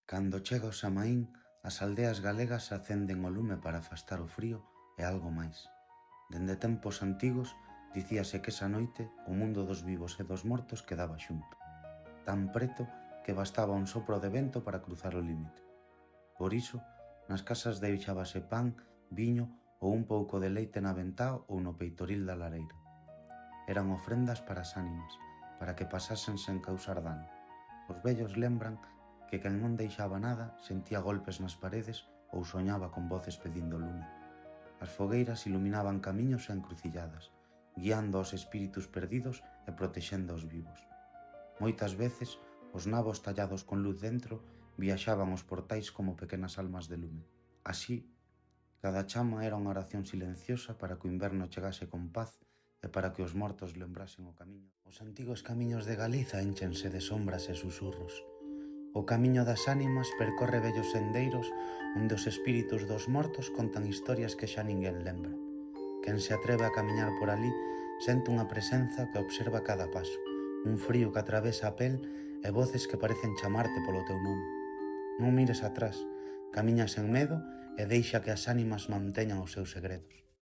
Cando chega o Samaín, as aldeas galegas acenden o lume para afastar o frío e algo máis. Dende tempos antigos, dicíase que esa noite o mundo dos vivos e dos mortos quedaba xunto, tan preto que bastaba un sopro de vento para cruzar o límite. Por iso, nas casas deixábase pan, viño ou un pouco de leite na ventá ou no peitoril da lareira. Eran ofrendas para as ánimas, para que pasasen sen causar dano. Os vellos lembran que quen non deixaba nada sentía golpes nas paredes ou soñaba con voces pedindo lume. As fogueiras iluminaban camiños e encrucilladas, guiando aos espíritus perdidos e protexendo aos vivos. Moitas veces, os nabos tallados con luz dentro viaxaban os portais como pequenas almas de lume. Así, cada chama era unha oración silenciosa para que o inverno chegase con paz e para que os mortos lembrasen o camiño. Os antigos camiños de Galiza énchense de sombras e susurros. O camiño das ánimas percorre vellos sendeiros onde os espíritus dos mortos contan historias que xa ninguén lembra. Quen se atreve a camiñar por ali sente unha presenza que observa cada paso, un frío que atravesa a pel e voces que parecen chamarte polo teu nome. Non mires atrás, camiña sen medo e deixa que as ánimas manteñan os seus segredos.